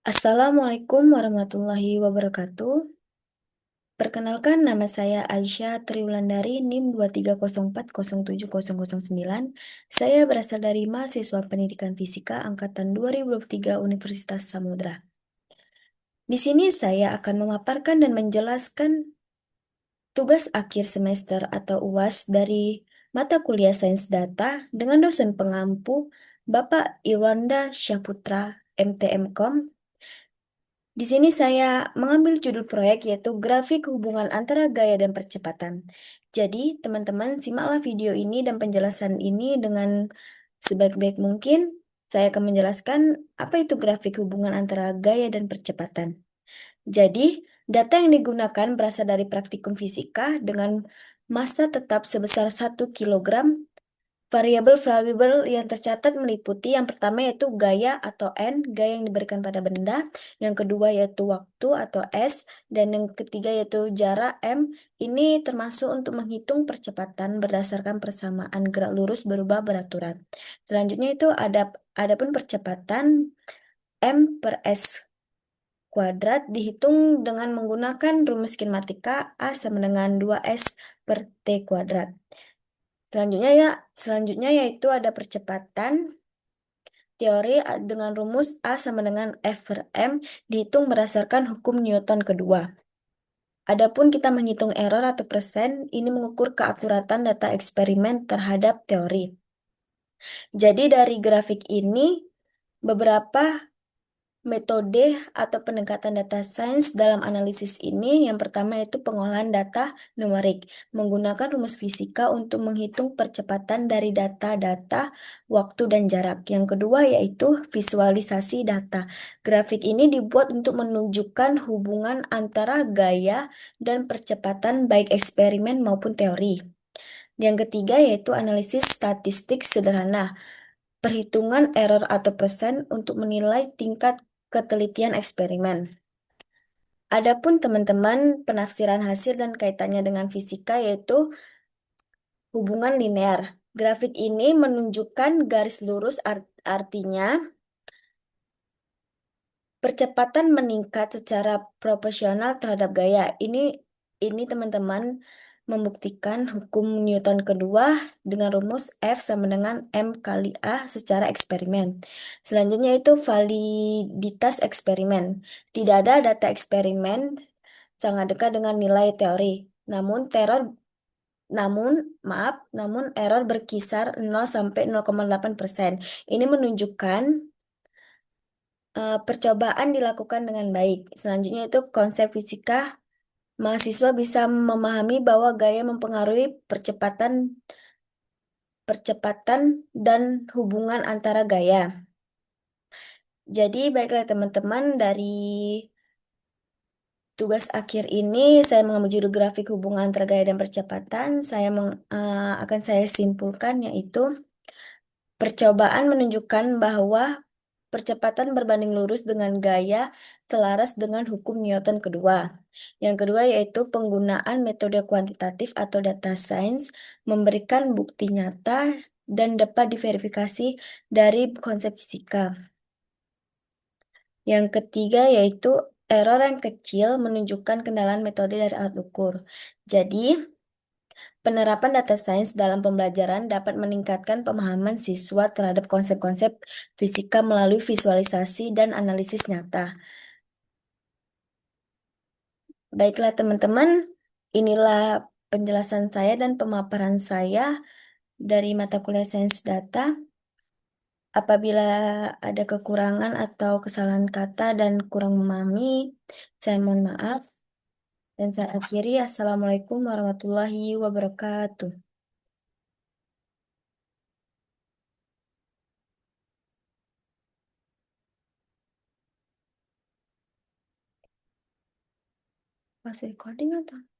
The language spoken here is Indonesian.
Assalamualaikum warahmatullahi wabarakatuh. Perkenalkan, nama saya Aisyah Triwulandari NIM 230407009. Saya berasal dari mahasiswa Pendidikan Fisika Angkatan 2023 Universitas Samudra. Di sini saya akan memaparkan dan menjelaskan tugas akhir semester atau UAS dari mata kuliah Sains Data dengan dosen pengampu Bapak Irwanda Syahputra, MTMKOM. Di sini saya mengambil judul proyek yaitu grafik hubungan antara gaya dan percepatan. Jadi, teman-teman simaklah video ini dan penjelasan ini dengan sebaik-baik mungkin. Saya akan menjelaskan apa itu grafik hubungan antara gaya dan percepatan. Jadi, data yang digunakan berasal dari praktikum fisika dengan massa tetap sebesar 1 kilogram. Variabel-variabel yang tercatat meliputi yang pertama yaitu gaya atau N, gaya yang diberikan pada benda, yang kedua yaitu waktu atau S, dan yang ketiga yaitu jarak M. Ini termasuk untuk menghitung percepatan berdasarkan persamaan gerak lurus berubah beraturan. Selanjutnya itu adapun percepatan M per S kuadrat dihitung dengan menggunakan rumus kinematika A sama dengan 2S per T kuadrat. Selanjutnya yaitu ada percepatan teori dengan rumus A sama dengan F per M dihitung berdasarkan hukum Newton kedua. Adapun kita menghitung error atau persen, ini mengukur keakuratan data eksperimen terhadap teori. Jadi dari grafik ini beberapa metode atau pendekatan data science dalam analisis ini, yang pertama yaitu pengolahan data numerik, menggunakan rumus fisika untuk menghitung percepatan dari data-data, waktu, dan jarak. Yang kedua yaitu visualisasi data. Grafik ini dibuat untuk menunjukkan hubungan antara gaya dan percepatan baik eksperimen maupun teori. Yang ketiga yaitu analisis statistik sederhana, perhitungan error atau persen untuk menilai tingkat ketelitian eksperimen. Adapun teman-teman penafsiran hasil dan kaitannya dengan fisika yaitu hubungan linear. Grafik ini menunjukkan garis lurus artinya percepatan meningkat secara proporsional terhadap gaya. Ini teman-teman membuktikan hukum Newton kedua dengan rumus F sama dengan M kali A secara eksperimen. Selanjutnya itu validitas eksperimen. Tidak ada data eksperimen sangat dekat dengan nilai teori. Namun namun error berkisar 0 sampai 0,8%. Ini menunjukkan percobaan dilakukan dengan baik. Selanjutnya itu konsep fisika. Mahasiswa bisa memahami bahwa gaya mempengaruhi percepatan dan hubungan antara gaya. Jadi baiklah teman-teman, dari tugas akhir ini saya mengambil judul grafik hubungan antara gaya dan percepatan. Akan saya simpulkan yaitu percobaan menunjukkan bahwa percepatan berbanding lurus dengan gaya selaras dengan hukum Newton kedua. Yang kedua yaitu penggunaan metode kuantitatif atau data science memberikan bukti nyata dan dapat diverifikasi dari konsep fisika. Yang ketiga yaitu error yang kecil menunjukkan kendala metode dari alat ukur. Jadi, penerapan data science dalam pembelajaran dapat meningkatkan pemahaman siswa terhadap konsep-konsep fisika melalui visualisasi dan analisis nyata. Baiklah teman-teman, inilah penjelasan saya dan pemaparan saya dari mata kuliah Sains Data. Apabila ada kekurangan atau kesalahan kata dan kurang memahami, saya mohon maaf. Dan saya akhiri, Assalamualaikum warahmatullahi wabarakatuh. Masih recording atau?